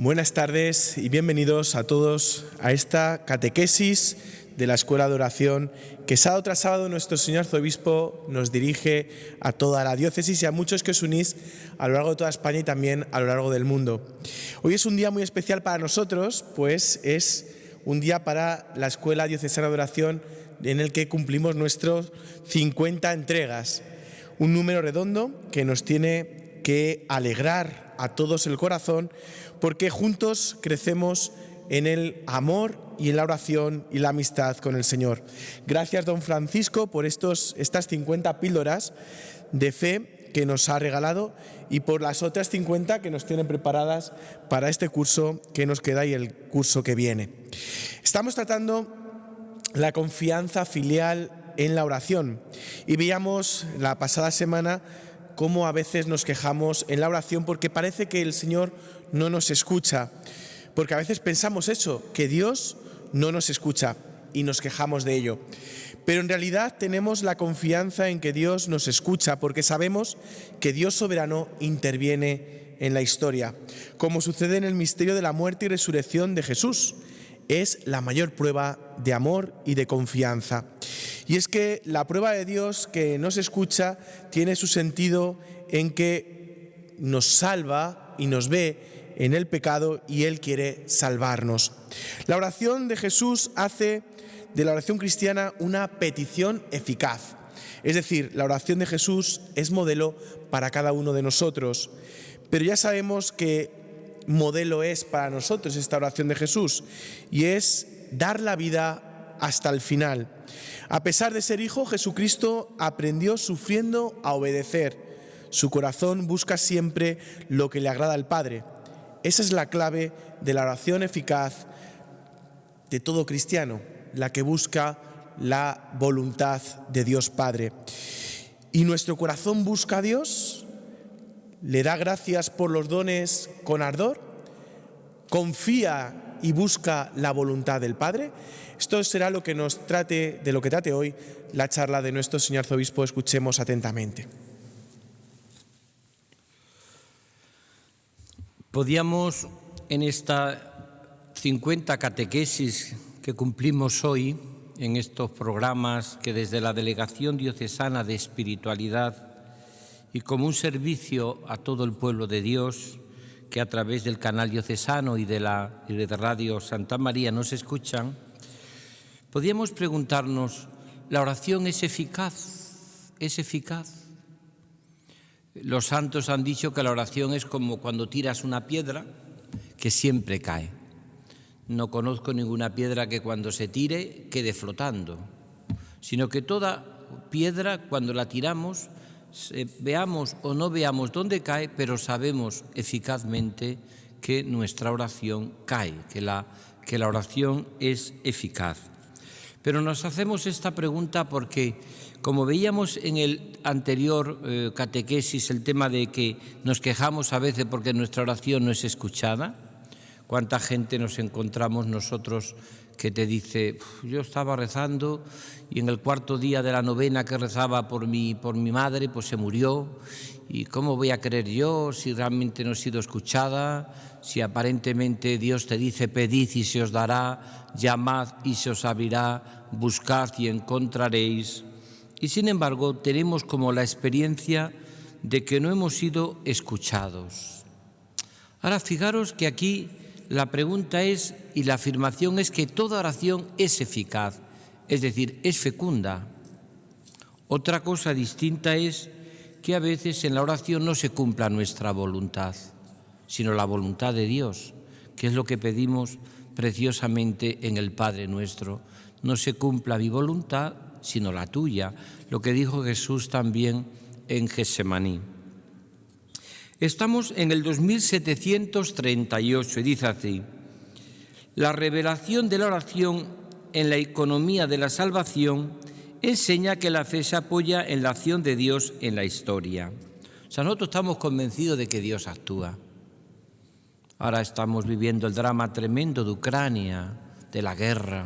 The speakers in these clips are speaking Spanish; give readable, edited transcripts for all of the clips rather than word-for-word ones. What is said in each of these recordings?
Buenas tardes y bienvenidos a todos a esta catequesis de la Escuela de Oración que sábado tras sábado nuestro señor arzobispo nos dirige a toda la diócesis y a muchos que os unís a lo largo de toda España y también a lo largo del mundo. Hoy es un día muy especial para nosotros, pues es un día para la Escuela Diocesana de Oración en el que cumplimos nuestros 50 entregas, un número redondo que nos tiene que alegrar a todos el corazón porque juntos crecemos en el amor y en la oración y la amistad con el Señor. Gracias, don Francisco, por estas 50 píldoras de fe que nos ha regalado y por las otras 50 que nos tienen preparadas para este curso que nos queda y el curso que viene. Estamos tratando la confianza filial en la oración y veíamos la pasada semana cómo a veces nos quejamos en la oración porque parece que el Señor no nos escucha, porque a veces pensamos eso, que Dios no nos escucha y nos quejamos de ello. Pero en realidad tenemos la confianza en que Dios nos escucha porque sabemos que Dios soberano interviene en la historia, como sucede en el misterio de la muerte y resurrección de Jesús. Es la mayor prueba de amor y de confianza. Y es que la prueba de Dios que nos escucha tiene su sentido en que nos salva y nos ve en el pecado y Él quiere salvarnos. La oración de Jesús hace de la oración cristiana una petición eficaz. Es decir, la oración de Jesús es modelo para cada uno de nosotros. Pero ya sabemos que modelo es para nosotros esta oración de Jesús y es dar la vida hasta el final. A pesar de ser hijo, Jesucristo aprendió sufriendo a obedecer. Su corazón busca siempre lo que le agrada al Padre. Esa es la clave de la oración eficaz de todo cristiano, la que busca la voluntad de Dios Padre. ¿Y nuestro corazón busca a Dios? ¿Le da gracias por los dones con ardor? ¿Confía y busca la voluntad del Padre? Esto será lo que de lo que trate hoy la charla de nuestro señor arzobispo. Escuchemos atentamente. Podíamos, en esta 50 catequesis que cumplimos hoy, en estos programas que desde la Delegación Diocesana de Espiritualidad y como un servicio a todo el pueblo de Dios, que a través del canal diocesano y de Radio Santa María nos escuchan, podíamos preguntarnos, ¿la oración es eficaz? ¿Es eficaz? Los santos han dicho que la oración es como cuando tiras una piedra que siempre cae. No conozco ninguna piedra que cuando se tire quede flotando, sino que toda piedra cuando la tiramos, veamos o no veamos dónde cae, pero sabemos eficazmente que nuestra oración cae, que la oración es eficaz. Pero nos hacemos esta pregunta porque, como veíamos en el anterior catequesis, el tema de que nos quejamos a veces porque nuestra oración no es escuchada. ¿Cuánta gente nos encontramos nosotros que te dice, yo estaba rezando y en el cuarto día de la novena que rezaba por mi madre, pues se murió? ¿Y cómo voy a creer yo si realmente no he sido escuchada? Si aparentemente Dios te dice, pedid y se os dará, llamad y se os abrirá, buscad y encontraréis. Y sin embargo tenemos como la experiencia de que no hemos sido escuchados. Ahora fijaros que aquí la pregunta es, y la afirmación es que toda oración es eficaz, es decir, es fecunda. Otra cosa distinta es que a veces en la oración no se cumpla nuestra voluntad, sino la voluntad de Dios, que es lo que pedimos preciosamente en el Padre Nuestro. No se cumpla mi voluntad, sino la tuya, lo que dijo Jesús también en Getsemaní. Estamos en el 2738 y dice así: la revelación de la oración en la economía de la salvación enseña que la fe se apoya en la acción de Dios en la historia. O sea, nosotros estamos convencidos de que Dios actúa. Ahora estamos viviendo el drama tremendo de Ucrania, de la guerra.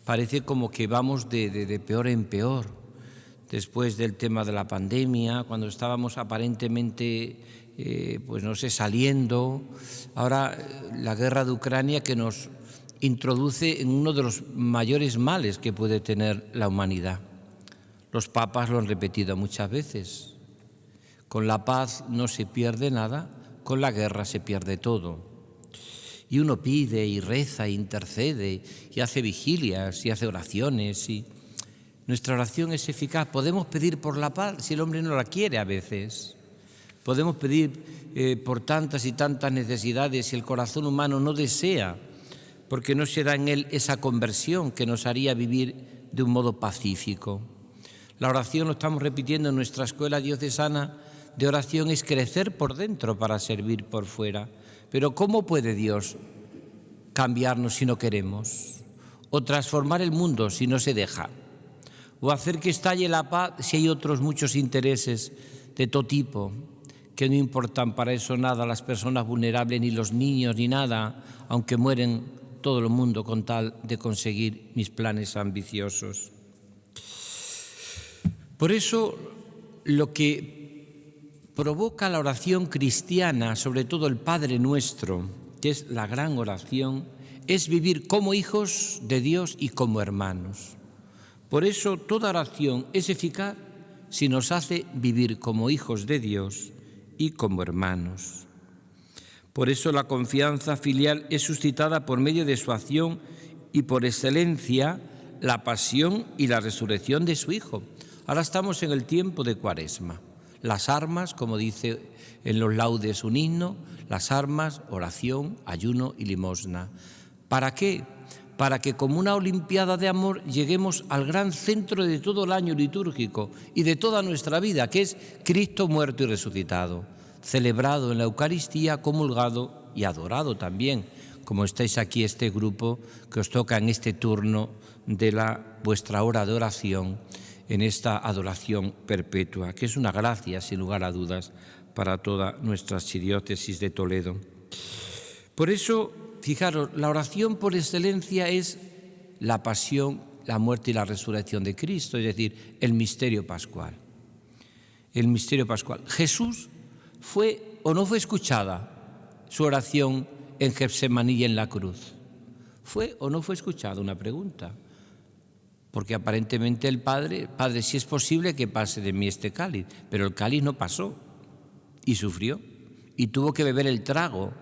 Parece como que vamos de peor en peor. después del tema de la pandemia, cuando estábamos aparentemente, saliendo. Ahora la guerra de Ucrania, que nos introduce en uno de los mayores males que puede tener la humanidad. Los papas lo han repetido muchas veces. Con la paz no se pierde nada, con la guerra se pierde todo. Y uno pide y reza e intercede y hace vigilias y hace oraciones. Y nuestra oración es eficaz. Podemos pedir por la paz si el hombre no la quiere a veces. Podemos pedir por tantas y tantas necesidades si el corazón humano no desea, porque no se da en él esa conversión que nos haría vivir de un modo pacífico. La oración, lo estamos repitiendo en nuestra escuela diocesana de oración, es crecer por dentro para servir por fuera. Pero ¿cómo puede Dios cambiarnos si no queremos? O transformar el mundo si no se deja. O hacer que estalle la paz si hay otros muchos intereses de todo tipo, que no importan para eso nada las personas vulnerables, ni los niños, ni nada, aunque mueren todo el mundo con tal de conseguir mis planes ambiciosos. Por eso, lo que provoca la oración cristiana, sobre todo el Padre Nuestro, que es la gran oración, es vivir como hijos de Dios y como hermanos. Por eso, toda oración es eficaz si nos hace vivir como hijos de Dios y como hermanos. Por eso la confianza filial es suscitada por medio de su acción y por excelencia la pasión y la resurrección de su Hijo. Ahora estamos en el tiempo de Cuaresma. Las armas, como dice en los laudes un himno, las armas, oración, ayuno y limosna. ¿Para qué? Para que como una olimpiada de amor lleguemos al gran centro de todo el año litúrgico y de toda nuestra vida, que es Cristo muerto y resucitado, celebrado en la Eucaristía, comulgado y adorado también, como estáis aquí este grupo que os toca en este turno de vuestra hora de oración, en esta adoración perpetua, que es una gracia, sin lugar a dudas, para toda nuestra archidiócesis de Toledo. Por eso, fijaros, la oración por excelencia es la pasión, la muerte y la resurrección de Cristo, es decir, el misterio pascual. El misterio pascual. Jesús ¿fue o no fue escuchada su oración en Getsemaní y en la cruz? ¿Fue o no fue escuchada? Una pregunta. Porque aparentemente el Padre, si es posible que pase de mí este cáliz, pero el cáliz no pasó y sufrió y tuvo que beber el trago,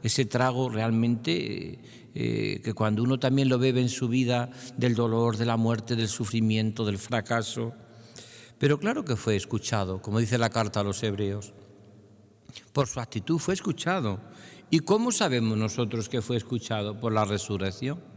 ese trago realmente que cuando uno también lo bebe en su vida, del dolor, de la muerte, del sufrimiento, del fracaso. Pero claro que fue escuchado, como dice la carta a los Hebreos. Por su actitud fue escuchado. ¿Y cómo sabemos nosotros que fue escuchado? Por la resurrección.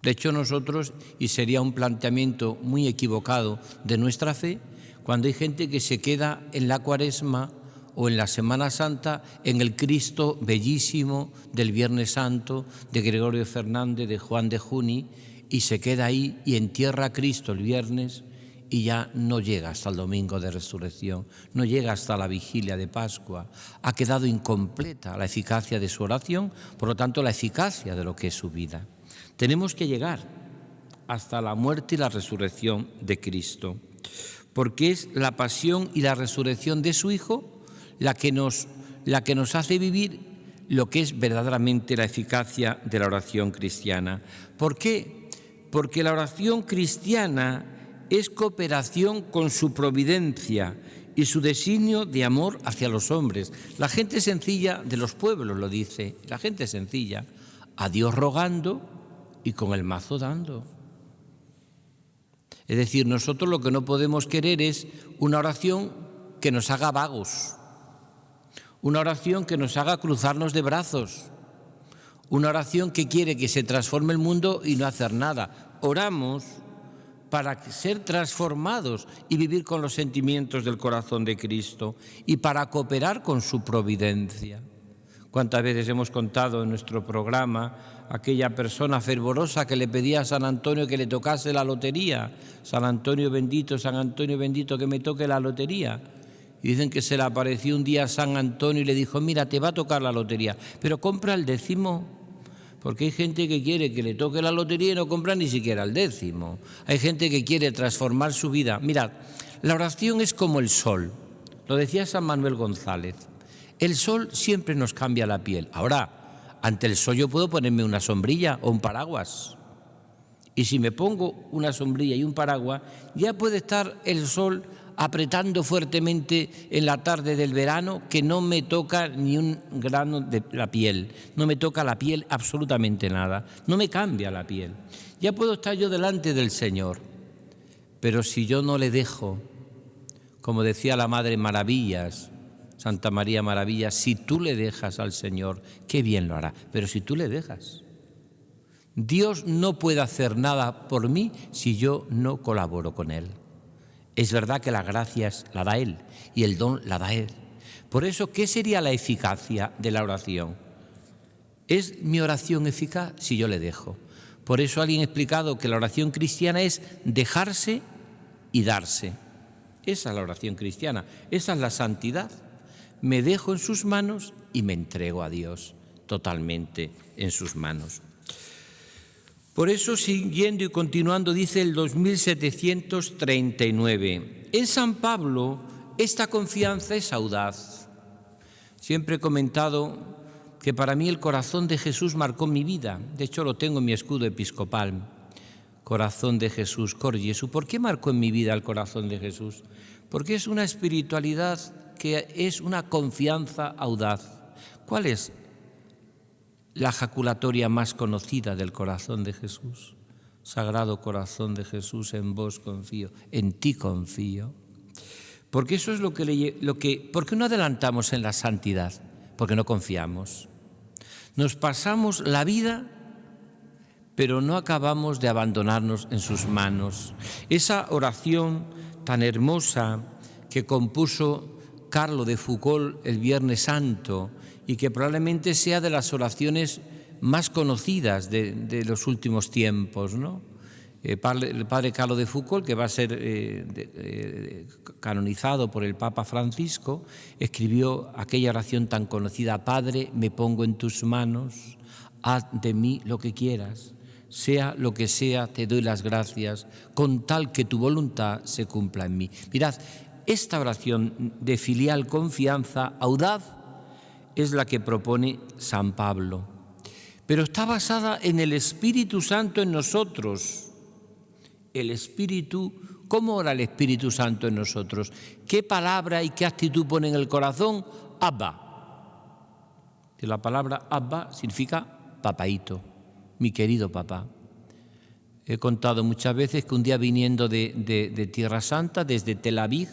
De hecho, nosotros, y sería un planteamiento muy equivocado de nuestra fe, cuando hay gente que se queda en la Cuaresma o en la Semana Santa en el Cristo bellísimo del Viernes Santo, de Gregorio Fernández, de Juan de Juni, y se queda ahí y entierra a Cristo el viernes y ya no llega hasta el domingo de resurrección, no llega hasta la vigilia de Pascua. Ha quedado incompleta la eficacia de su oración, por lo tanto la eficacia de lo que es su vida. Tenemos que llegar hasta la muerte y la resurrección de Cristo, porque es la pasión y la resurrección de su Hijo la que nos hace vivir lo que es verdaderamente la eficacia de la oración cristiana. ¿Por qué? Porque la oración cristiana es cooperación con su providencia y su designio de amor hacia los hombres. La gente sencilla de los pueblos lo dice, la gente sencilla, a Dios rogando y con el mazo dando. Es decir, nosotros lo que no podemos querer es una oración que nos haga vagos, una oración que nos haga cruzarnos de brazos, una oración que quiere que se transforme el mundo y no hacer nada. Oramos para ser transformados y vivir con los sentimientos del corazón de Cristo y para cooperar con su providencia. ¿Cuántas veces hemos contado en nuestro programa aquella persona fervorosa que le pedía a San Antonio que le tocase la lotería? San Antonio bendito, que me toque la lotería. Y dicen que se le apareció un día a San Antonio y le dijo, mira, te va a tocar la lotería, pero compra el 10º, Porque hay gente que quiere que le toque la lotería y no compra ni siquiera el décimo. Hay gente que quiere transformar su vida. Mirad, la oración es como el sol. Lo decía San Manuel González. El sol siempre nos cambia la piel. Ahora, ante el sol yo puedo ponerme una sombrilla o un paraguas. Y si me pongo una sombrilla y un paraguas, ya puede estar el sol apretando fuertemente en la tarde del verano, que no me toca ni un grano de la piel, no me toca la piel absolutamente nada, no me cambia la piel. Ya puedo estar yo delante del Señor, pero si yo no le dejo, como decía la Madre Maravillas, Santa María Maravillas, si tú le dejas al Señor, qué bien lo hará, pero si tú le dejas. Dios no puede hacer nada por mí si yo no colaboro con Él. Es verdad que las gracias la da Él y el don la da Él. Por eso, ¿qué sería la eficacia de la oración? ¿Es mi oración eficaz si yo le dejo? Por eso alguien ha explicado que la oración cristiana es dejarse y darse. Esa es la oración cristiana, esa es la santidad. Me dejo en sus manos y me entrego a Dios totalmente en sus manos. Por eso, siguiendo y continuando, dice el 2739, en San Pablo esta confianza es audaz. Siempre he comentado que para mí el corazón de Jesús marcó mi vida. De hecho, lo tengo en mi escudo episcopal. Corazón de Jesús, Cor Jesu. ¿Por qué marcó en mi vida el corazón de Jesús? Porque es una espiritualidad que es una confianza audaz. ¿Cuál es la jaculatoria más conocida del corazón de Jesús? Sagrado corazón de Jesús, en vos confío, en ti confío. Porque eso es ¿por qué no adelantamos en la santidad? Porque no confiamos. Nos pasamos la vida, pero no acabamos de abandonarnos en sus manos. Esa oración tan hermosa que compuso Carlo de Foucauld el Viernes Santo, y que probablemente sea de las oraciones más conocidas de los últimos tiempos, ¿no? El padre Carlo de Foucauld, que va a ser canonizado por el Papa Francisco, escribió aquella oración tan conocida: Padre, me pongo en tus manos, haz de mí lo que quieras, sea lo que sea, te doy las gracias, con tal que tu voluntad se cumpla en mí. Mirad, esta oración de filial confianza, audaz, es la que propone San Pablo, pero está basada en el Espíritu Santo en nosotros. El Espíritu, ¿cómo ora el Espíritu Santo en nosotros? ¿Qué palabra y qué actitud pone en el corazón? Abba. Que la palabra Abba significa papaíto, mi querido papá. He contado muchas veces que un día viniendo de Tierra Santa, desde Tel Aviv,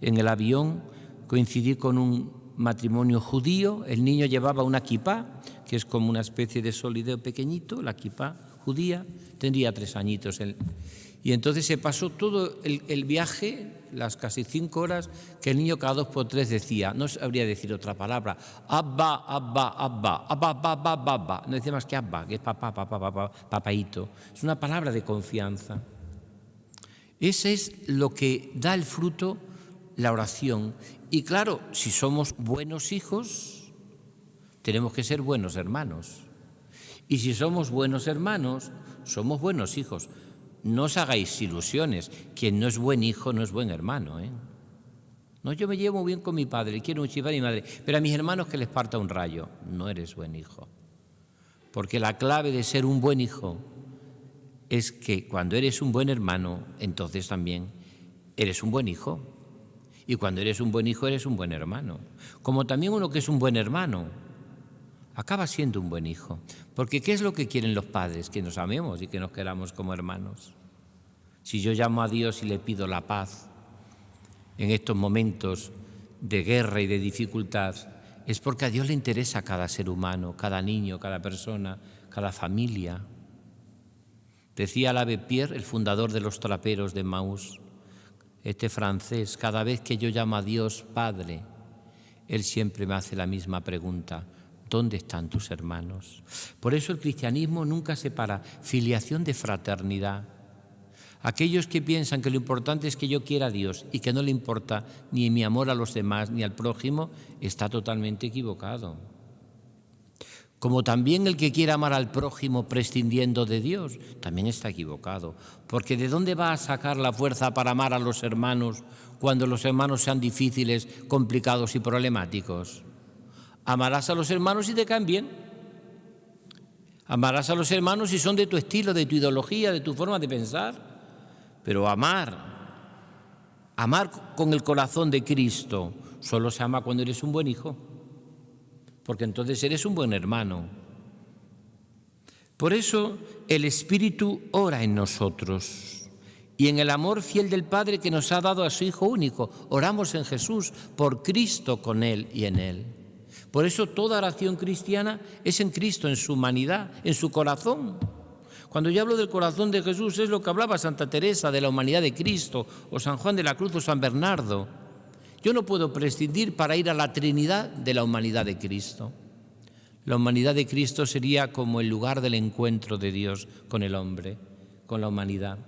en el avión, coincidí con un matrimonio judío. El niño llevaba una kipá, que es como una especie de solideo pequeñito, la kipá judía, tendría 3 añitos. Y entonces se pasó todo el viaje, las casi 5 horas, que el niño cada 2 por 3 decía, no sabría decir otra palabra, Abba, Abba, Abba, Abba, Abba, Abba, Abba. No decía más que Abba, que es papá, papá, papá, papaíto. Es una palabra de confianza. Ese es lo que da el fruto, la oración. Y claro, si somos buenos hijos, tenemos que ser buenos hermanos. Y si somos buenos hermanos, somos buenos hijos. No os hagáis ilusiones. Quien no es buen hijo no es buen hermano, ¿eh? No, yo me llevo muy bien con mi padre, quiero mucho a mi madre, pero a mis hermanos que les parta un rayo. No eres buen hijo. Porque la clave de ser un buen hijo es que cuando eres un buen hermano, entonces también eres un buen hijo. Y cuando eres un buen hijo, eres un buen hermano. Como también uno que es un buen hermano, acaba siendo un buen hijo. Porque ¿qué es lo que quieren los padres? Que nos amemos y que nos queramos como hermanos. Si yo llamo a Dios y le pido la paz en estos momentos de guerra y de dificultad, es porque a Dios le interesa cada ser humano, cada niño, cada persona, cada familia. Decía l'Abbé Pierre, el fundador de los traperos de Maús, este francés, cada vez que yo llamo a Dios Padre, Él siempre me hace la misma pregunta: ¿dónde están tus hermanos? Por eso el cristianismo nunca separa filiación de fraternidad. Aquellos que piensan que lo importante es que yo quiera a Dios y que no le importa ni mi amor a los demás ni al prójimo, está totalmente equivocado. Como también el que quiera amar al prójimo prescindiendo de Dios, también está equivocado. Porque ¿de dónde va a sacar la fuerza para amar a los hermanos cuando los hermanos sean difíciles, complicados y problemáticos? Amarás a los hermanos si te caen bien. Amarás a los hermanos si son de tu estilo, de tu ideología, de tu forma de pensar. Pero amar con el corazón de Cristo, solo se ama cuando eres un buen hijo. Porque entonces eres un buen hermano. Por eso el Espíritu ora en nosotros y en el amor fiel del Padre que nos ha dado a su Hijo único. Oramos en Jesús, por Cristo, con Él y en Él. Por eso toda oración cristiana es en Cristo, en su humanidad, en su corazón. Cuando yo hablo del corazón de Jesús es lo que hablaba Santa Teresa de la humanidad de Cristo, o San Juan de la Cruz o San Bernardo. Yo no puedo prescindir para ir a la Trinidad de la humanidad de Cristo. La humanidad de Cristo sería como el lugar del encuentro de Dios con el hombre, con la humanidad.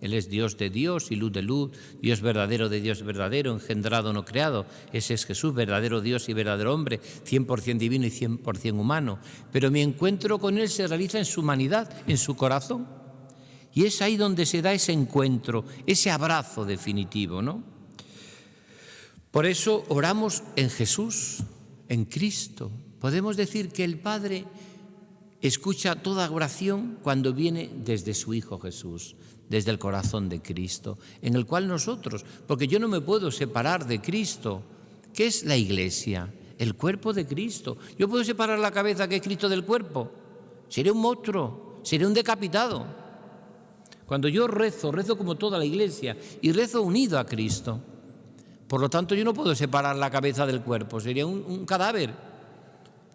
Él es Dios de Dios y luz de luz, Dios verdadero de Dios verdadero, engendrado no creado. Ese es Jesús, verdadero Dios y verdadero hombre, 100% divino y 100% humano. Pero mi encuentro con Él se realiza en su humanidad, en su corazón. Y es ahí donde se da ese encuentro, ese abrazo definitivo, ¿no? Por eso oramos en Jesús, en Cristo. Podemos decir que el Padre escucha toda oración cuando viene desde su Hijo Jesús, desde el corazón de Cristo, en el cual nosotros, porque yo no me puedo separar de Cristo. ¿Qué es la Iglesia? El cuerpo de Cristo. ¿Yo puedo separar la cabeza que es Cristo del cuerpo? Sería un monstruo, sería un decapitado. Cuando yo rezo como toda la Iglesia y rezo unido a Cristo. Por lo tanto, yo no puedo separar la cabeza del cuerpo, sería un cadáver.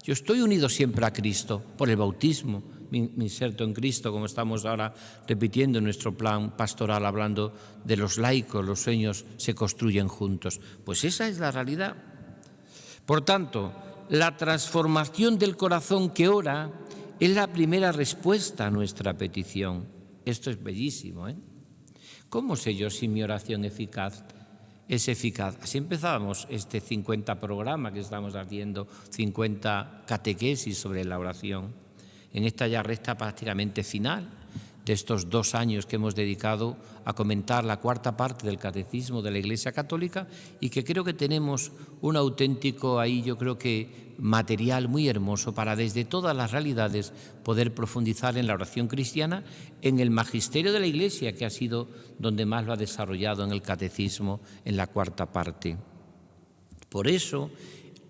Yo estoy unido siempre a Cristo por el bautismo, me inserto en Cristo, como estamos ahora repitiendo en nuestro plan pastoral, hablando de los laicos, los sueños se construyen juntos. Pues esa es la realidad. Por tanto, la transformación del corazón que ora es la primera respuesta a nuestra petición. Esto es bellísimo, ¿eh? ¿Cómo sé yo si mi oración es eficaz? Así empezábamos este 50 programa que estamos haciendo, 50 catequesis sobre la oración. En esta ya recta prácticamente final de estos 2 años que hemos dedicado a comentar la cuarta parte del Catecismo de la Iglesia Católica y que creo que tenemos un auténtico ahí, yo creo que material muy hermoso para desde todas las realidades poder profundizar en la oración cristiana, en el magisterio de la Iglesia, que ha sido donde más lo ha desarrollado en el Catecismo, en la cuarta parte. Por eso,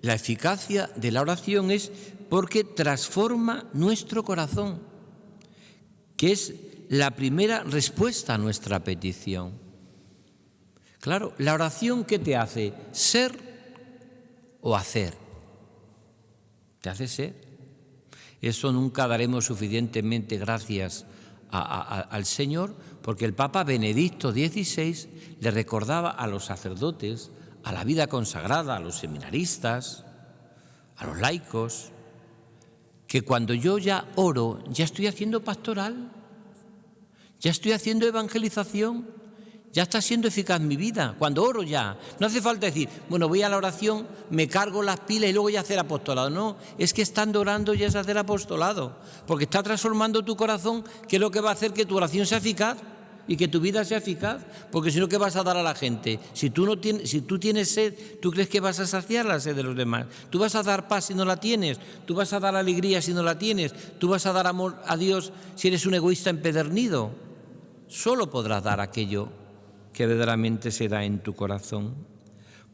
la eficacia de la oración es porque transforma nuestro corazón, que es la primera respuesta a nuestra petición. Claro, la oración, ¿qué te hace? ¿Ser o hacer? Te hace ser. Eso nunca daremos suficientemente gracias al Señor, porque el Papa Benedicto XVI le recordaba a los sacerdotes, a la vida consagrada, a los seminaristas, a los laicos, que cuando yo ya oro, ya estoy haciendo pastoral, ya estoy haciendo evangelización, ya está siendo eficaz mi vida. Cuando oro ya, no hace falta decir, bueno, voy a la oración, me cargo las pilas y luego voy a hacer apostolado. No, es que estando orando ya es hacer apostolado, porque está transformando tu corazón, que es lo que va a hacer que tu oración sea eficaz y que tu vida sea eficaz, porque si no, ¿qué vas a dar a la gente? Si tú tienes sed, ¿tú crees que vas a saciar la sed de los demás? ¿Tú vas a dar paz si no la tienes? ¿Tú vas a dar alegría si no la tienes? ¿Tú vas a dar amor a Dios si eres un egoísta empedernido? Solo podrás dar aquello que verdaderamente se da en tu corazón.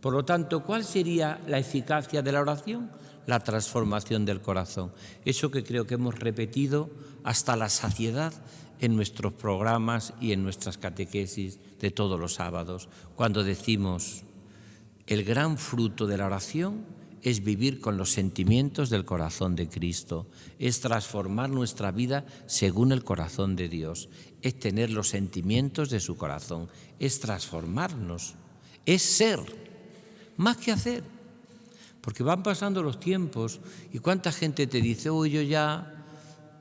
Por lo tanto, ¿cuál sería la eficacia de la oración? La transformación del corazón. Eso que creo que hemos repetido hasta la saciedad en nuestros programas y en nuestras catequesis de todos los sábados, cuando decimos, el gran fruto de la oración es vivir con los sentimientos del corazón de Cristo, es transformar nuestra vida según el corazón de Dios, es tener los sentimientos de su corazón, es transformarnos, es ser, más que hacer. Porque van pasando los tiempos y cuánta gente te dice, yo ya,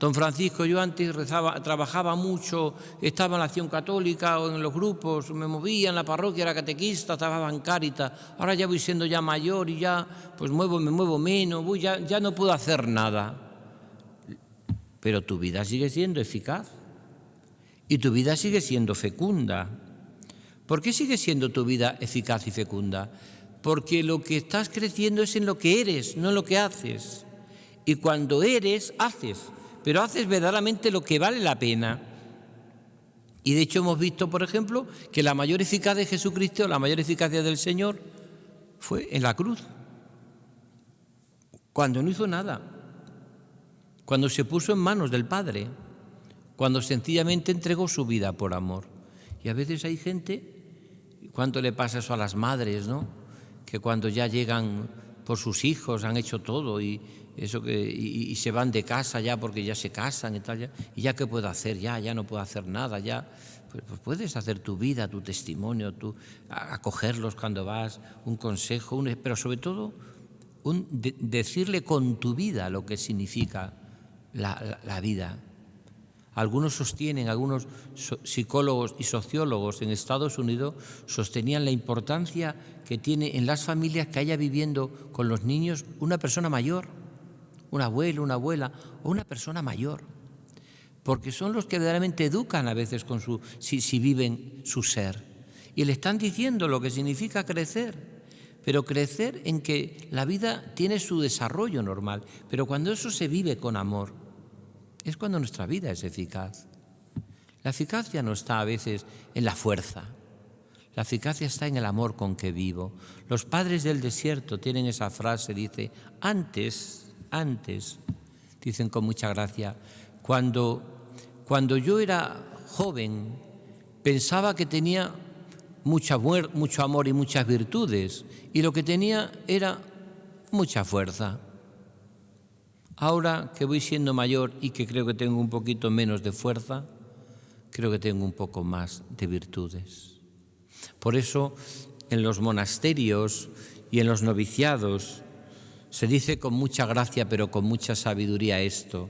don Francisco, yo antes trabajaba mucho, estaba en la Acción Católica o en los grupos, me movía en la parroquia, era catequista, trabajaba en Cáritas, ahora ya voy siendo ya mayor y ya pues me muevo menos, ya no puedo hacer nada. pero tu vida sigue siendo eficaz y tu vida sigue siendo fecunda. ¿Por qué sigue siendo tu vida eficaz y fecunda? Porque lo que estás creciendo es en lo que eres, no en lo que haces. Y cuando eres, haces, pero haces verdaderamente lo que vale la pena. Y de hecho hemos visto, por ejemplo, que la mayor eficacia de Jesucristo, la mayor eficacia del Señor, fue en la cruz, cuando no hizo nada, cuando se puso en manos del Padre, cuando sencillamente entregó su vida por amor. Y a veces hay gente, ¿cuánto le pasa eso a las madres, no? Que cuando ya llegan por sus hijos, han hecho todo y se van de casa ya porque ya se casan y tal, y ya qué puedo hacer, ya no puedo hacer nada, ya pues puedes hacer tu vida, tu testimonio, acogerlos cuando vas, un consejo, pero sobre todo decirle con tu vida lo que significa la vida. Algunos psicólogos y sociólogos en Estados Unidos sostenían la importancia que tiene en las familias que haya viviendo con los niños una persona mayor, un abuelo, una abuela o una persona mayor, porque son los que verdaderamente educan a veces si viven su ser y le están diciendo lo que significa crecer, pero crecer en que la vida tiene su desarrollo normal, pero cuando eso se vive con amor, es cuando nuestra vida es eficaz. La eficacia no está a veces en la fuerza, la eficacia está en el amor con que vivo. Los padres del desierto tienen esa frase, dice, antes, dicen con mucha gracia, cuando yo era joven pensaba que tenía mucho amor y muchas virtudes, y lo que tenía era mucha fuerza. Ahora que voy siendo mayor y que creo que tengo un poquito menos de fuerza, creo que tengo un poco más de virtudes. Por eso en los monasterios y en los noviciados se dice con mucha gracia pero con mucha sabiduría esto.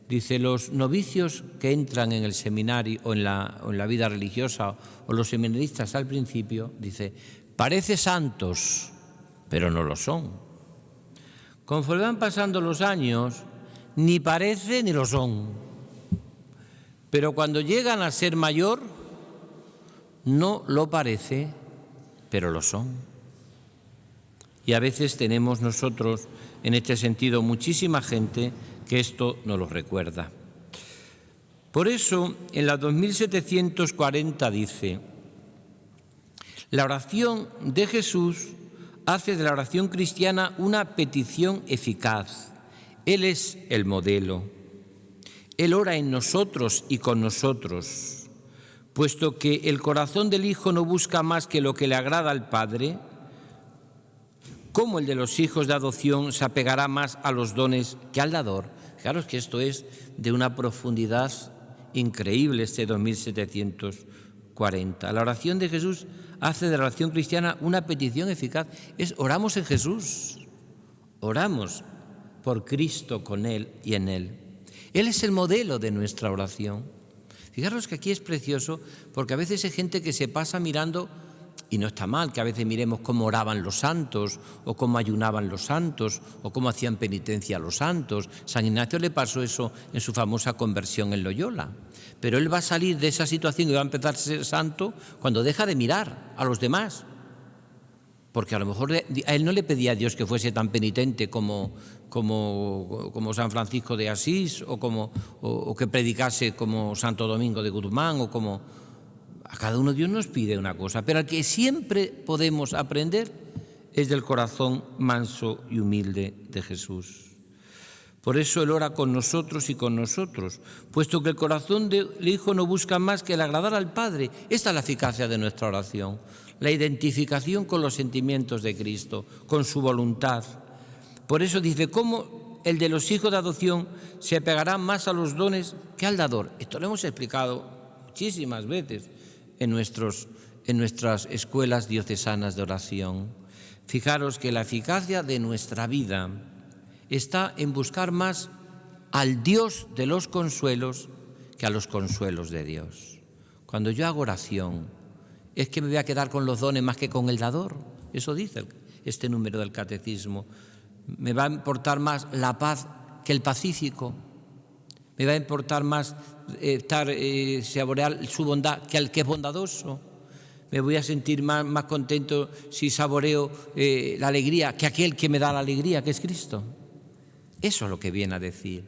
Dice, los novicios que entran en el seminario o en la vida religiosa o los seminaristas al principio, dice, parece santos, pero no lo son. Conforme van pasando los años, ni parece ni lo son. Pero cuando llegan a ser mayor, no lo parece, pero lo son. Y a veces tenemos nosotros, en este sentido, muchísima gente que esto nos lo recuerda. Por eso, en la 2740 dice, la oración de Jesús hace de la oración cristiana una petición eficaz. Él es el modelo. Él ora en nosotros y con nosotros, puesto que el corazón del Hijo no busca más que lo que le agrada al Padre. ¿Cómo el de los hijos de adopción se apegará más a los dones que al dador? Fijaros que esto es de una profundidad increíble, este 2740. La oración de Jesús hace de la oración cristiana una petición eficaz. Oramos en Jesús, oramos por Cristo, con Él y en Él. Él es el modelo de nuestra oración. Fijaros que aquí es precioso, porque a veces hay gente que se pasa mirando, y no está mal que a veces miremos cómo oraban los santos, o cómo ayunaban los santos, o cómo hacían penitencia los santos. San Ignacio le pasó eso en su famosa conversión en Loyola. Pero él va a salir de esa situación y va a empezar a ser santo cuando deja de mirar a los demás. Porque a lo mejor a él no le pedía a Dios que fuese tan penitente como San Francisco de Asís o que predicase como Santo Domingo de Guzmán o como... A cada uno Dios nos pide una cosa, pero al que siempre podemos aprender es del corazón manso y humilde de Jesús. Por eso Él ora con nosotros y con nosotros, puesto que el corazón del Hijo no busca más que el agradar al Padre. Esta es la eficacia de nuestra oración, la identificación con los sentimientos de Cristo, con su voluntad. Por eso dice, ¿cómo el de los hijos de adopción se apegará más a los dones que al dador? Esto lo hemos explicado muchísimas veces en nuestras escuelas diocesanas de oración. Fijaros que la eficacia de nuestra vida está en buscar más al Dios de los consuelos que a los consuelos de Dios. Cuando yo hago oración, ¿es que me voy a quedar con los dones más que con el dador? Eso dice este número del Catecismo. Me va a importar más la paz que el pacífico. Me va a importar más saborear su bondad que al que es bondadoso. Me voy a sentir más contento si saboreo la alegría que aquel que me da la alegría, que es Cristo. Eso es lo que viene a decir.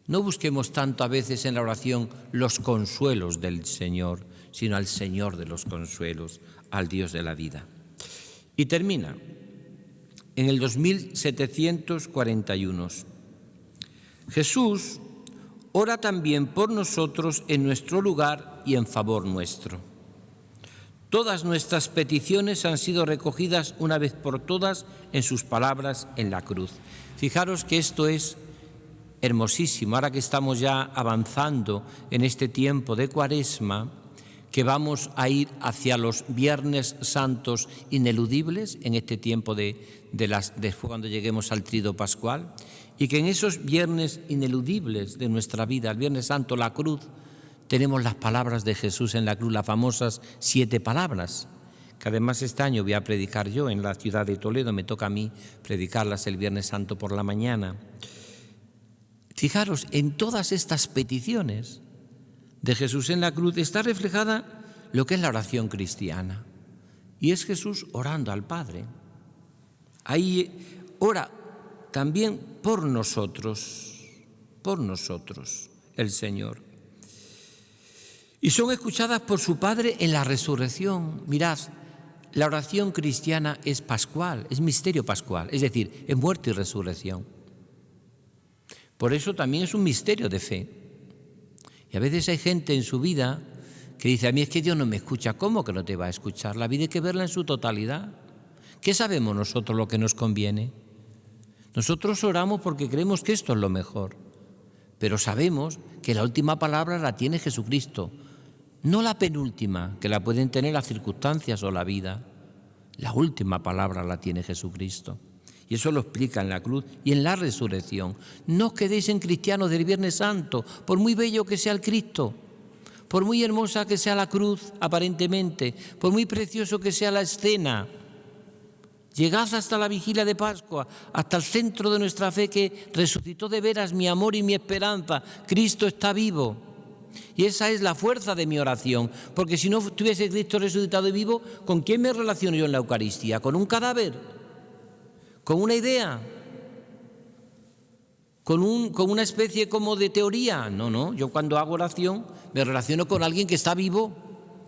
No busquemos tanto a veces en la oración los consuelos del Señor, sino al Señor de los consuelos, al Dios de la vida. Y termina en el 2741. Jesús ora también por nosotros en nuestro lugar y en favor nuestro. Todas nuestras peticiones han sido recogidas una vez por todas en sus palabras en la cruz. Fijaros que esto es hermosísimo, ahora que estamos ya avanzando en este tiempo de Cuaresma, que vamos a ir hacia los Viernes Santos ineludibles, en este tiempo después cuando lleguemos al Tríodo Pascual, y que en esos viernes ineludibles de nuestra vida, el Viernes Santo, la cruz, tenemos las palabras de Jesús en la cruz, las famosas 7 palabras, que además este año voy a predicar yo en la ciudad de Toledo, me toca a mí predicarlas el Viernes Santo por la mañana. Fijaros, en todas estas peticiones de Jesús en la cruz está reflejada lo que es la oración cristiana, y es Jesús orando al Padre. Ahí ora también por nosotros el Señor. Y son escuchadas por su Padre en la resurrección. Mirad, la oración cristiana es pascual, es misterio pascual, es decir, es muerte y resurrección. Por eso también es un misterio de fe. Y a veces hay gente en su vida que dice, a mí es que Dios no me escucha. ¿Cómo que no te va a escuchar? La vida hay que verla en su totalidad. ¿Qué sabemos nosotros lo que nos conviene? Nosotros oramos porque creemos que esto es lo mejor, pero sabemos que la última palabra la tiene Jesucristo, no la penúltima, que la pueden tener las circunstancias o la vida. La última palabra la tiene Jesucristo. Y eso lo explica en la cruz y en la resurrección. No os quedéis en cristianos del Viernes Santo, por muy bello que sea el Cristo, por muy hermosa que sea la cruz aparentemente, por muy precioso que sea la escena. Llegad hasta la vigilia de Pascua, hasta el centro de nuestra fe, que resucitó de veras mi amor y mi esperanza. Cristo está vivo. Y esa es la fuerza de mi oración, porque si no tuviese Cristo resucitado y vivo, ¿con quién me relaciono yo en la Eucaristía? ¿Con un cadáver? ¿Con una idea? ¿Con una especie como de teoría? No, yo cuando hago oración me relaciono con alguien que está vivo,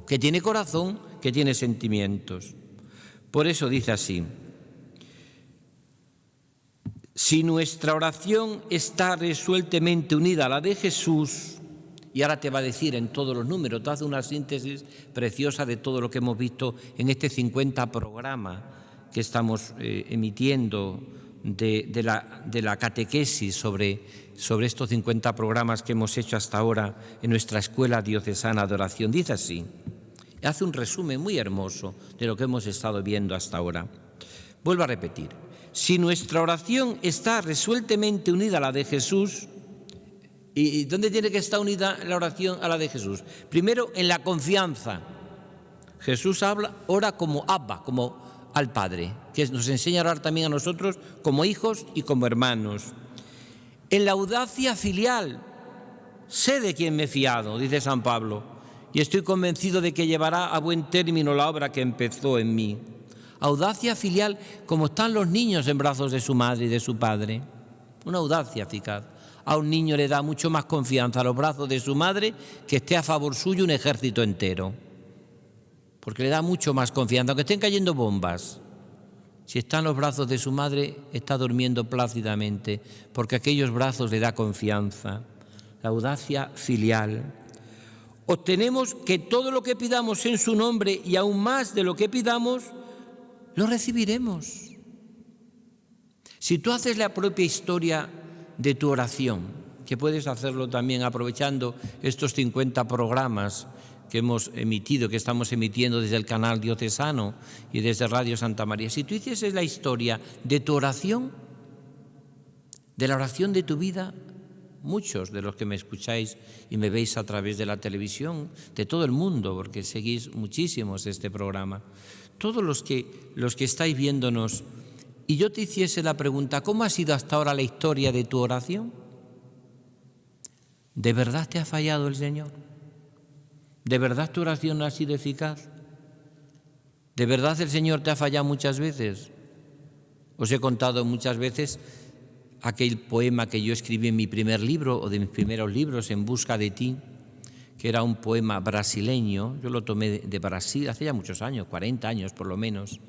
que tiene corazón, que tiene sentimientos. Por eso dice así: si nuestra oración está resueltamente unida a la de Jesús, y ahora te va a decir en todos los números, te hace una síntesis preciosa de todo lo que hemos visto en este 50 programa que estamos emitiendo de la catequesis sobre estos 50 programas que hemos hecho hasta ahora en nuestra Escuela Diocesana de Oración. Dice así, hace un resumen muy hermoso de lo que hemos estado viendo hasta ahora. Vuelvo a repetir, si nuestra oración está resueltamente unida a la de Jesús, ¿y dónde tiene que estar unida la oración a la de Jesús? Primero, en la confianza. Jesús ora como Abba, como al Padre, que nos enseña a orar también a nosotros como hijos y como hermanos. En la audacia filial, sé de quién me he fiado, dice San Pablo, y estoy convencido de que llevará a buen término la obra que empezó en mí. Audacia filial, como están los niños en brazos de su madre y de su padre. Una audacia eficaz. A un niño le da mucho más confianza a los brazos de su madre que esté a favor suyo un ejército entero. Porque le da mucho más confianza, aunque estén cayendo bombas. Si está en los brazos de su madre, está durmiendo plácidamente, porque aquellos brazos le da confianza. La audacia filial. Obtenemos que todo lo que pidamos en su nombre y aún más de lo que pidamos, lo recibiremos. Si tú haces la propia historia de tu oración, que puedes hacerlo también aprovechando estos 50 programas que hemos emitido, que estamos emitiendo desde el canal diocesano y desde Radio Santa María. Si tú hicieses la historia de tu oración, de la oración de tu vida, muchos de los que me escucháis y me veis a través de la televisión, de todo el mundo, porque seguís muchísimos este programa, todos los que estáis viéndonos, y yo te hiciese la pregunta, ¿cómo ha sido hasta ahora la historia de tu oración? ¿De verdad te ha fallado el Señor? ¿De verdad tu oración no ha sido eficaz? ¿De verdad el Señor te ha fallado muchas veces? Os he contado muchas veces aquel poema que yo escribí en mi primer libro, o de mis primeros libros, En busca de ti, que era un poema brasileño. Yo lo tomé de Brasil hace ya muchos años, 40 años por lo menos,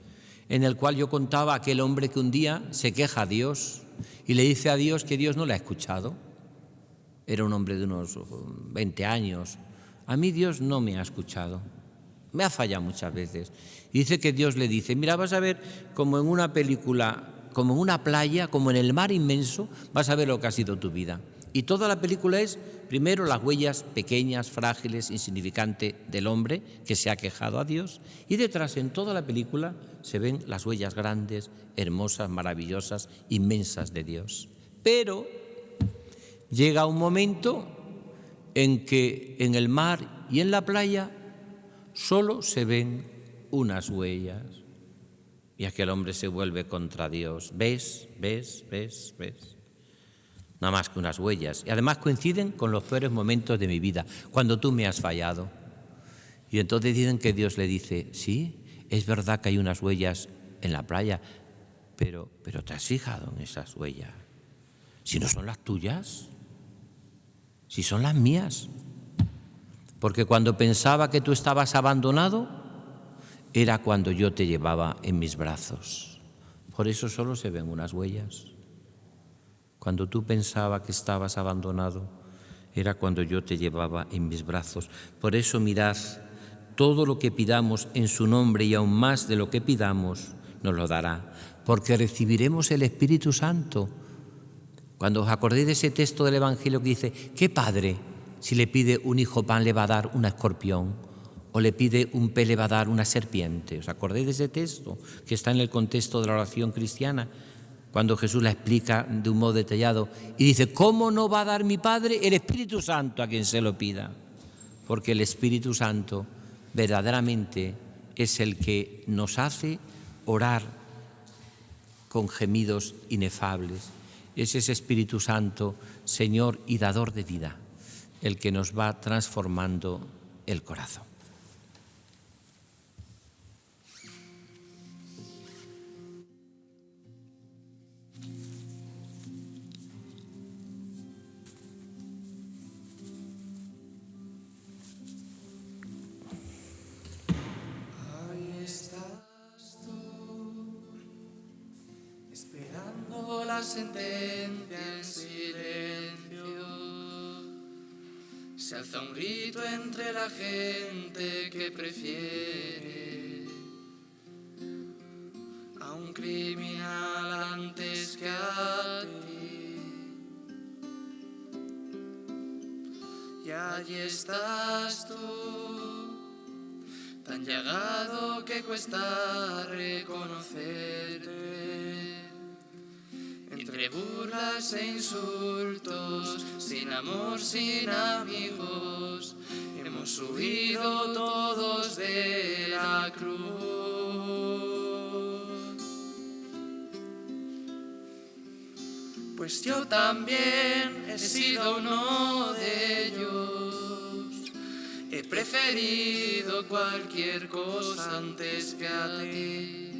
en el cual yo contaba a aquel hombre que un día se queja a Dios y le dice a Dios que Dios no le ha escuchado. Era un hombre de unos 20 años. A mí Dios no me ha escuchado, me ha fallado muchas veces. Y dice que Dios le dice, mira, vas a ver como en una película, como en una playa, como en el mar inmenso, vas a ver lo que ha sido tu vida. Y toda la película es, primero, las huellas pequeñas, frágiles, insignificantes del hombre que se ha quejado a Dios, y detrás, en toda la película, se ven las huellas grandes, hermosas, maravillosas, inmensas de Dios. Pero llega un momento en que en el mar y en la playa solo se ven unas huellas. Y aquel hombre se vuelve contra Dios. ¿Ves? Nada más que unas huellas. Y además coinciden con los peores momentos de mi vida, cuando tú me has fallado. Y entonces dicen que Dios le dice, sí, es verdad que hay unas huellas en la playa, pero ¿te has fijado en esas huellas? Si no son las tuyas, si son las mías. Porque cuando pensaba que tú estabas abandonado, era cuando yo te llevaba en mis brazos. Por eso solo se ven unas huellas. Cuando tú pensabas que estabas abandonado, era cuando yo te llevaba en mis brazos. Por eso mirad, todo lo que pidamos en su nombre y aún más de lo que pidamos, nos lo dará. Porque recibiremos el Espíritu Santo. Cuando os acordéis de ese texto del Evangelio que dice, ¿qué padre, si le pide un hijo pan, le va a dar un escorpión? ¿O le pide un pez, le va a dar una serpiente? ¿Os acordáis de ese texto que está en el contexto de la oración cristiana? Cuando Jesús la explica de un modo detallado y dice, ¿cómo no va a dar mi Padre el Espíritu Santo a quien se lo pida? Porque el Espíritu Santo verdaderamente es el que nos hace orar con gemidos inefables. Es ese Espíritu Santo, Señor y dador de vida, el que nos va transformando el corazón. La sentencia en silencio, se alza un grito entre la gente que prefiere a un criminal antes que a ti. Y allí estás tú, tan llagado que cuesta reconocerte. Entre burlas e insultos, sin amor, sin amigos, hemos huido todos de la cruz. Pues yo también he sido uno de ellos, he preferido cualquier cosa antes que a ti.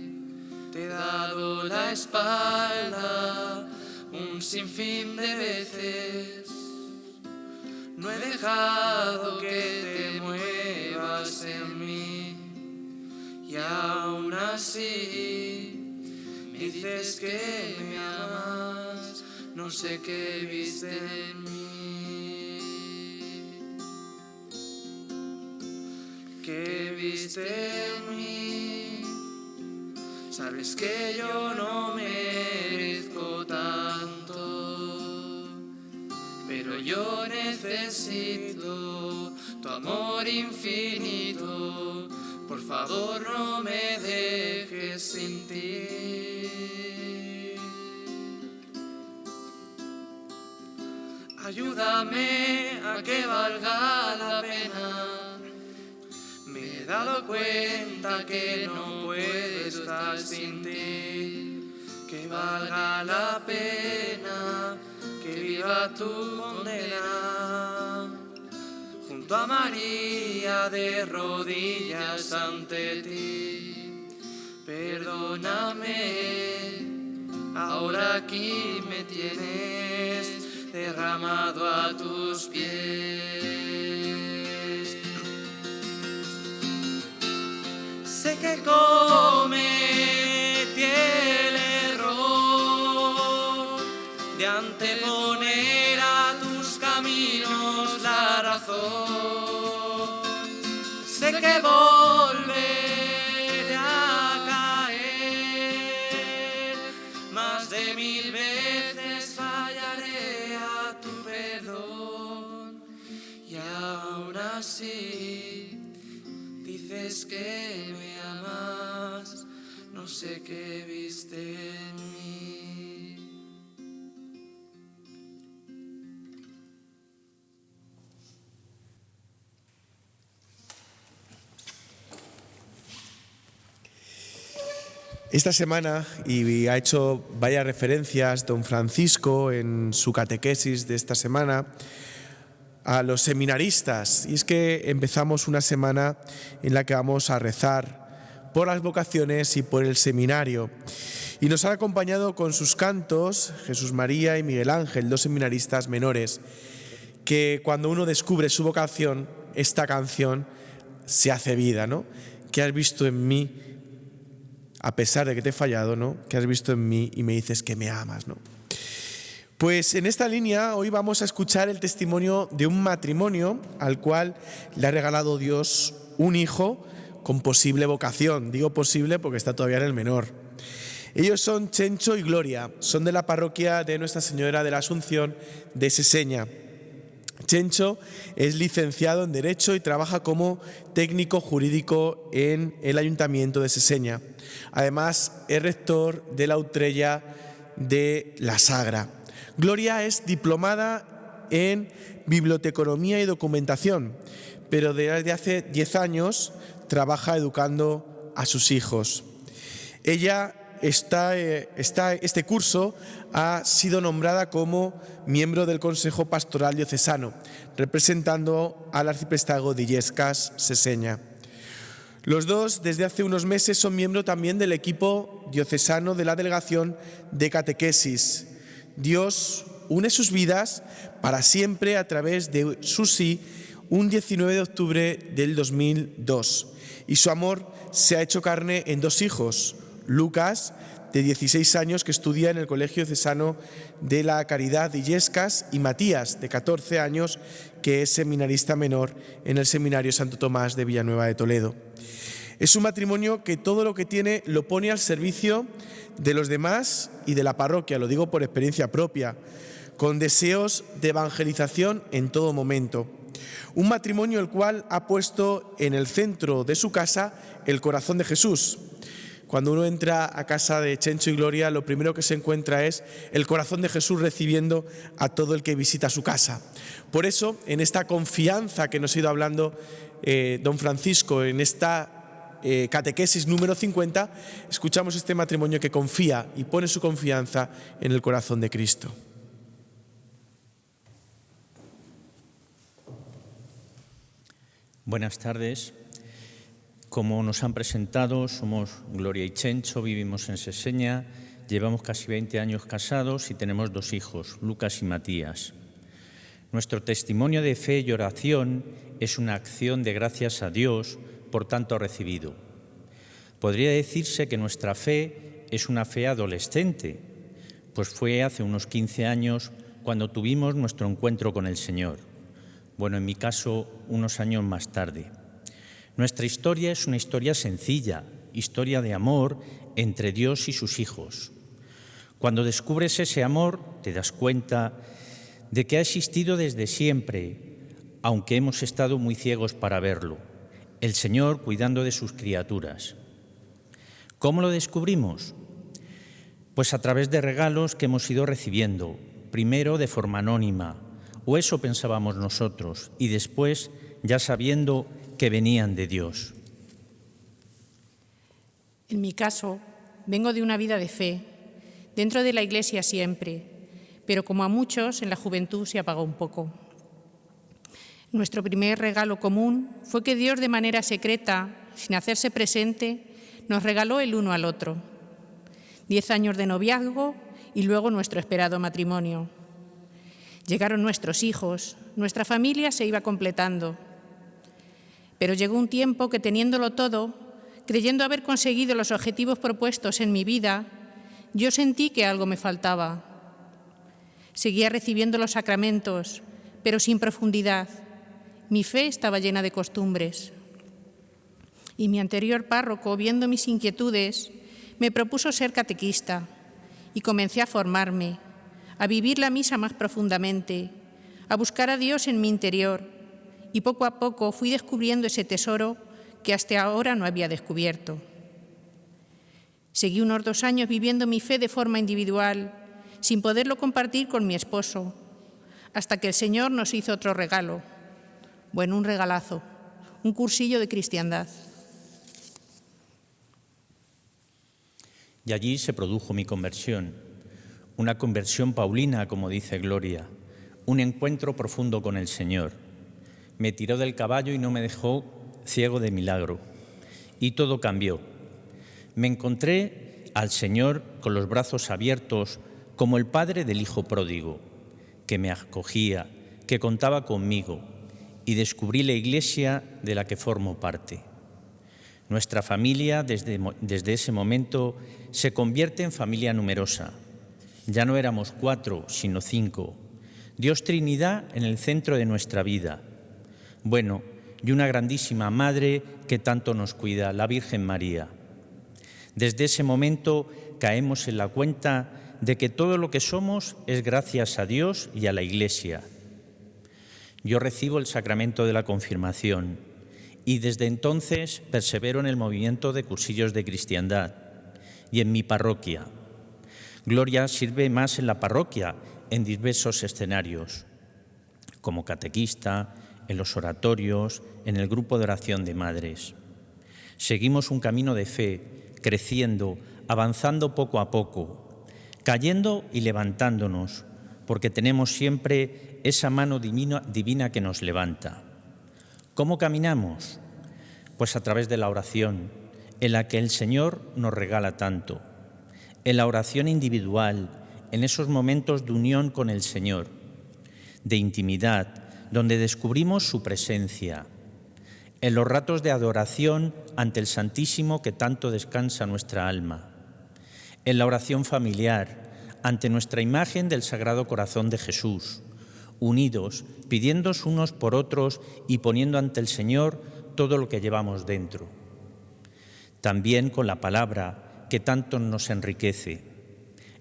Te he dado la espalda un sinfín de veces, no he dejado que te muevas en mí, y aún así me dices que me amas, no sé qué viste en mí. ¿Qué viste en mí? Sabes que yo no merezco tanto, pero yo necesito tu amor infinito. Por favor, no me dejes sin ti. Ayúdame a que valga la pena. Me he dado cuenta que no puedo estar sin ti, que valga la pena, que viva tu condena. junto a María de rodillas ante ti. Perdóname, ahora aquí me tienes derramado a tus pies. Sé que cometí el error de anteponer a tus caminos la razón. Sé que volveré a caer, más de 1000 veces fallaré a tu perdón, y aún así dices que me amas, no sé qué viste en mí. Esta semana, y ha hecho varias referencias don Francisco en su catequesis de esta semana, a los seminaristas. Y es que empezamos una semana en la que vamos a rezar por las vocaciones y por el seminario. Y nos han acompañado con sus cantos Jesús María y Miguel Ángel, 2 seminaristas menores, que cuando uno descubre su vocación, esta canción se hace vida, ¿no? ¿Qué has visto en mí? A pesar de que te he fallado, ¿no? ¿Qué has visto en mí? Y me dices que me amas, ¿no? Pues en esta línea hoy vamos a escuchar el testimonio de un matrimonio al cual le ha regalado Dios un hijo con posible vocación. Digo posible porque está todavía en el menor. Ellos son Chencho y Gloria, son de la parroquia de Nuestra Señora de la Asunción de Seseña. Chencho es licenciado en Derecho y trabaja como técnico jurídico en el Ayuntamiento de Seseña. Además, es rector de la Utrella de la Sagra. Gloria es diplomada en Biblioteconomía y Documentación, pero desde hace 10 años trabaja educando a sus hijos. Ella este curso ha sido nombrada como miembro del Consejo Pastoral Diocesano, representando al arciprestazgo de Illescas, Seseña. Los dos, desde hace unos meses, son miembros también del equipo diocesano de la Delegación de Catequesis. Dios une sus vidas para siempre a través de Susi, un 19 de octubre del 2002. Y su amor se ha hecho carne en 2 hijos, Lucas, de 16 años, que estudia en el Colegio Diocesano de la Caridad de Illescas, y Matías, de 14 años, que es seminarista menor en el Seminario Santo Tomás de Villanueva de Toledo. Es un matrimonio que todo lo que tiene lo pone al servicio de los demás y de la parroquia, lo digo por experiencia propia, con deseos de evangelización en todo momento. Un matrimonio el cual ha puesto en el centro de su casa el corazón de Jesús. Cuando uno entra a casa de Chencho y Gloria, lo primero que se encuentra es el corazón de Jesús recibiendo a todo el que visita su casa. Por eso, en esta confianza que nos ha ido hablando don Francisco, en esta catequesis número 50, escuchamos este matrimonio que confía y pone su confianza en el corazón de Cristo. Buenas tardes. Como nos han presentado, somos Gloria y Chencho, vivimos en Seseña, llevamos casi 20 años casados y tenemos 2 hijos, Lucas y Matías. Nuestro testimonio de fe y oración es una acción de gracias a Dios por tanto recibido. Podría decirse que nuestra fe es una fe adolescente, pues fue hace unos 15 años cuando tuvimos nuestro encuentro con el Señor. Bueno, en mi caso, unos años más tarde. Nuestra historia es una historia sencilla, historia de amor entre Dios y sus hijos. Cuando descubres ese amor, te das cuenta de que ha existido desde siempre, aunque hemos estado muy ciegos para verlo. El Señor cuidando de sus criaturas. ¿Cómo lo descubrimos? Pues a través de regalos que hemos ido recibiendo, primero de forma anónima, o eso pensábamos nosotros, y después ya sabiendo que venían de Dios. En mi caso, vengo de una vida de fe, dentro de la Iglesia siempre, pero como a muchos, en la juventud se apagó un poco. Nuestro primer regalo común fue que Dios, de manera secreta, sin hacerse presente, nos regaló el uno al otro. 10 años de noviazgo y luego nuestro esperado matrimonio. Llegaron nuestros hijos, nuestra familia se iba completando. Pero llegó un tiempo que, teniéndolo todo, creyendo haber conseguido los objetivos propuestos en mi vida, yo sentí que algo me faltaba. Seguía recibiendo los sacramentos, pero sin profundidad. Mi fe estaba llena de costumbres. Y mi anterior párroco, viendo mis inquietudes, me propuso ser catequista y comencé a formarme, a vivir la misa más profundamente, a buscar a Dios en mi interior, y poco a poco fui descubriendo ese tesoro que hasta ahora no había descubierto. Seguí unos 2 años viviendo mi fe de forma individual, sin poderlo compartir con mi esposo, hasta que el Señor nos hizo otro regalo. Bueno, un regalazo, un cursillo de cristiandad. Y allí se produjo mi conversión, una conversión paulina, como dice Gloria, un encuentro profundo con el Señor. Me tiró del caballo y no me dejó ciego de milagro. Y todo cambió. Me encontré al Señor con los brazos abiertos, como el padre del hijo pródigo, que me acogía, que contaba conmigo, y descubrí la Iglesia de la que formo parte. Nuestra familia, desde ese momento, se convierte en familia numerosa. Ya no éramos 4, sino 5. Dios Trinidad en el centro de nuestra vida. Bueno, y una grandísima Madre que tanto nos cuida, la Virgen María. Desde ese momento caemos en la cuenta de que todo lo que somos es gracias a Dios y a la Iglesia. Yo recibo el sacramento de la confirmación y desde entonces persevero en el movimiento de cursillos de cristiandad y en mi parroquia. Gloria sirve más en la parroquia, en diversos escenarios, como catequista, en los oratorios, en el grupo de oración de madres. Seguimos un camino de fe, creciendo, avanzando poco a poco, cayendo y levantándonos, porque tenemos siempre esa mano divina que nos levanta. ¿Cómo caminamos? Pues a través de la oración, en la que el Señor nos regala tanto. En la oración individual, en esos momentos de unión con el Señor, de intimidad, donde descubrimos su presencia. En los ratos de adoración ante el Santísimo que tanto descansa nuestra alma. En la oración familiar, ante nuestra imagen del Sagrado Corazón de Jesús, unidos, pidiéndonos unos por otros y poniendo ante el Señor todo lo que llevamos dentro. También con la palabra que tanto nos enriquece.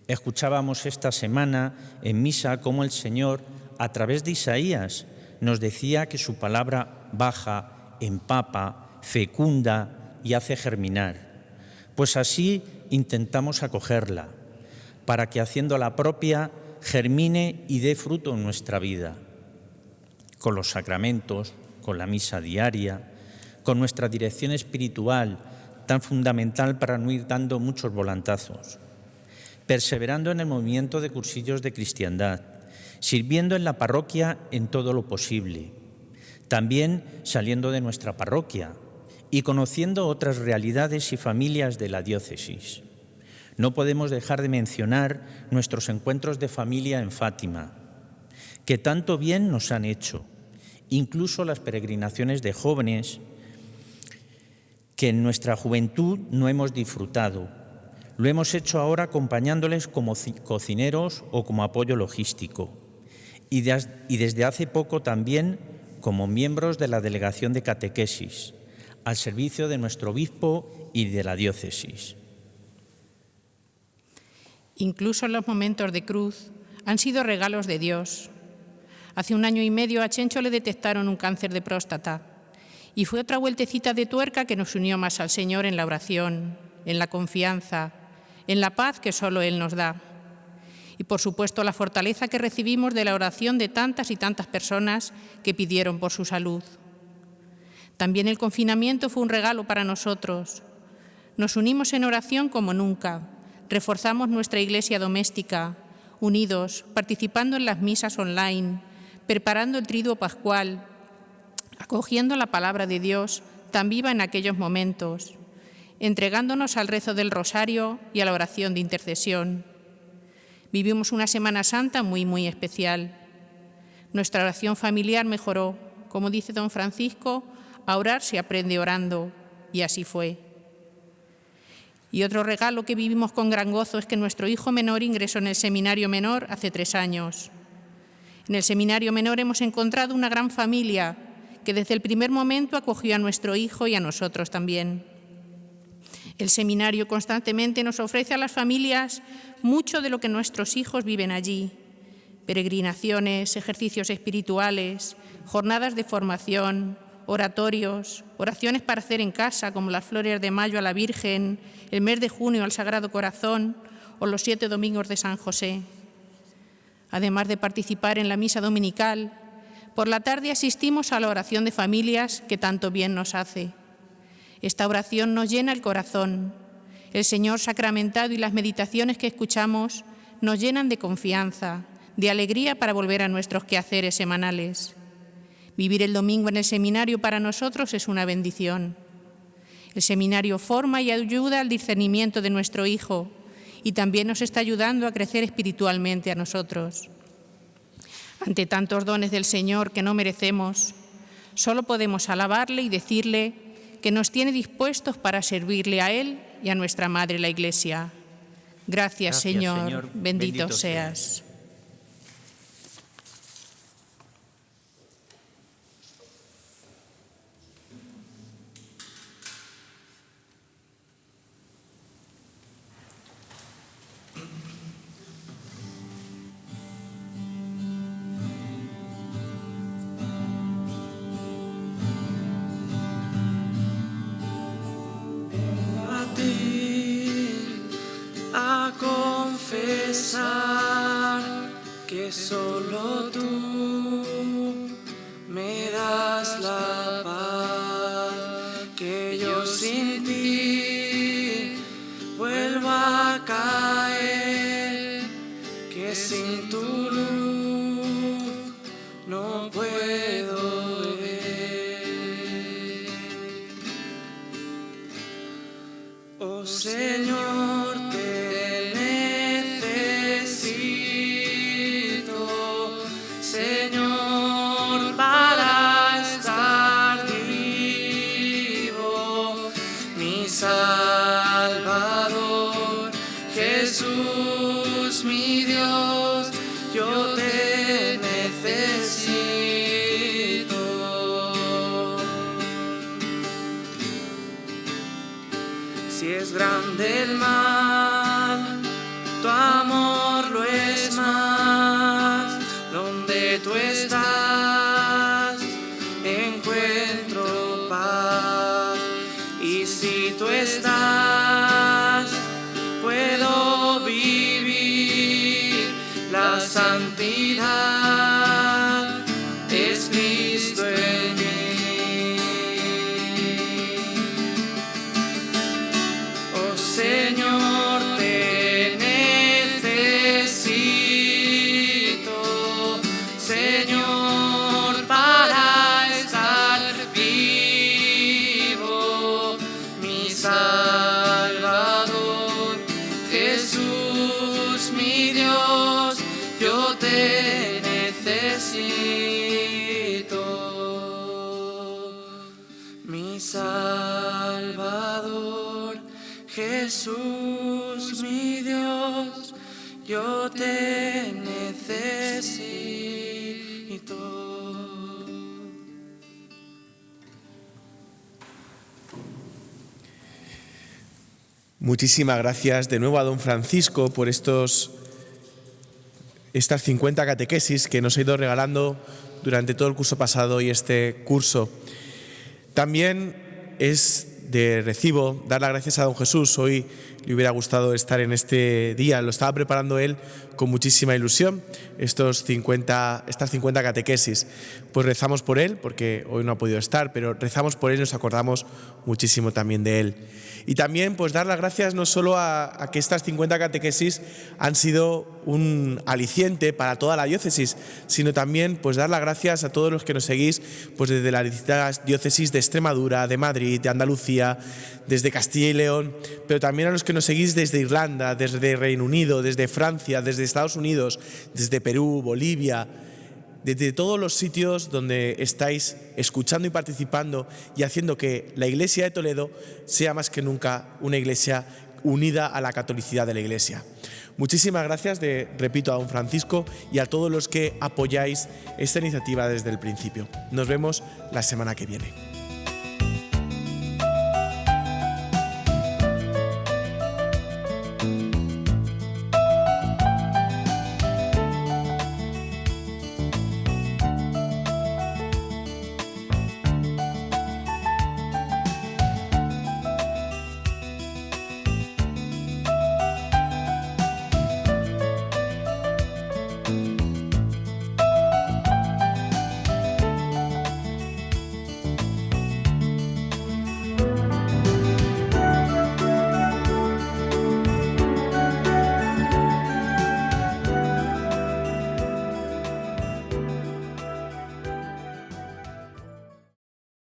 Escuchábamos esta semana en misa cómo el Señor, a través de Isaías, nos decía que su palabra baja, empapa, fecunda y hace germinar. Pues así intentamos acogerla, para que haciéndola propia germine y dé fruto en nuestra vida, con los sacramentos, con la misa diaria, con nuestra dirección espiritual, tan fundamental para no ir dando muchos volantazos, perseverando en el movimiento de cursillos de cristiandad, sirviendo en la parroquia en todo lo posible, también saliendo de nuestra parroquia y conociendo otras realidades y familias de la diócesis. No podemos dejar de mencionar nuestros encuentros de familia en Fátima, que tanto bien nos han hecho, incluso las peregrinaciones de jóvenes que en nuestra juventud no hemos disfrutado. Lo hemos hecho ahora acompañándoles como cocineros o como apoyo logístico. Y desde hace poco también como miembros de la Delegación de Catequesis, al servicio de nuestro obispo y de la diócesis. Incluso los momentos de cruz han sido regalos de Dios. Hace 1 año y medio a Chencho le detectaron un cáncer de próstata y fue otra vueltecita de tuerca que nos unió más al Señor en la oración, en la confianza, en la paz que solo Él nos da. Y, por supuesto, la fortaleza que recibimos de la oración de tantas y tantas personas que pidieron por su salud. También el confinamiento fue un regalo para nosotros. Nos unimos en oración como nunca, reforzamos nuestra iglesia doméstica, unidos, participando en las misas online, preparando el triduo pascual, acogiendo la palabra de Dios tan viva en aquellos momentos, entregándonos al rezo del rosario y a la oración de intercesión. Vivimos una Semana Santa muy especial. Nuestra oración familiar mejoró. Como dice don Francisco, a orar se aprende orando, y así fue. Y otro regalo que vivimos con gran gozo es que nuestro hijo menor ingresó en el seminario menor hace 3 años. En el seminario menor hemos encontrado una gran familia que desde el primer momento acogió a nuestro hijo y a nosotros también. El seminario constantemente nos ofrece a las familias mucho de lo que nuestros hijos viven allí: peregrinaciones, ejercicios espirituales, jornadas de formación, oratorios, oraciones para hacer en casa, como las Flores de Mayo a la Virgen, el mes de junio al Sagrado Corazón o los 7 domingos de San José. Además de participar en la misa dominical, por la tarde asistimos a la oración de familias que tanto bien nos hace. Esta oración nos llena el corazón. El Señor sacramentado y las meditaciones que escuchamos nos llenan de confianza, de alegría para volver a nuestros quehaceres semanales. Vivir el domingo en el seminario para nosotros es una bendición. El seminario forma y ayuda al discernimiento de nuestro hijo y también nos está ayudando a crecer espiritualmente a nosotros. Ante tantos dones del Señor que no merecemos, solo podemos alabarle y decirle que nos tiene dispuestos para servirle a Él y a nuestra Madre la Iglesia. Gracias, Señor. Bendito seas. A confesar que solo tú me das la paz, que yo sin ti vuelvo a caer, que sin tu luz no puedo ver. Oh Señor, te necesito, Señor, para estar vivo, mi Salvador, Jesús, mi Dios, yo te necesito. Si es grande el mal, tu amor lo es más. Donde tú estás, encuentro paz. Y si tú estás, puedo vivir. La santidad es Cristo en mí. Oh Señor, te necesito, Señor, para estar vivo, mi Salvador, Jesús, mi Dios, yo te necesito, mi Salvador, Jesús, mi Dios, yo te necesito. Muchísimas gracias de nuevo a don Francisco por estas 50 catequesis que nos ha ido regalando durante todo el curso pasado y este curso. También es de recibo dar las gracias a don Jesús. Hoy le hubiera gustado estar en este día, lo estaba preparando él con muchísima ilusión, estas 50 catequesis. Pues rezamos por él, porque hoy no ha podido estar, pero rezamos por él y nos acordamos muchísimo también de él. Y también pues dar las gracias no solo a que estas 50 catequesis han sido un aliciente para toda la diócesis, sino también pues dar las gracias a todos los que nos seguís pues desde las distintas diócesis de Extremadura, de Madrid, de Andalucía, desde Castilla y León, pero también a los que nos seguís desde Irlanda, desde Reino Unido, desde Francia, desde Estados Unidos, desde Perú, Bolivia, desde todos los sitios donde estáis escuchando y participando y haciendo que la Iglesia de Toledo sea más que nunca una iglesia unida a la catolicidad de la Iglesia. Muchísimas gracias, repito, a don Francisco y a todos los que apoyáis esta iniciativa desde el principio. Nos vemos la semana que viene.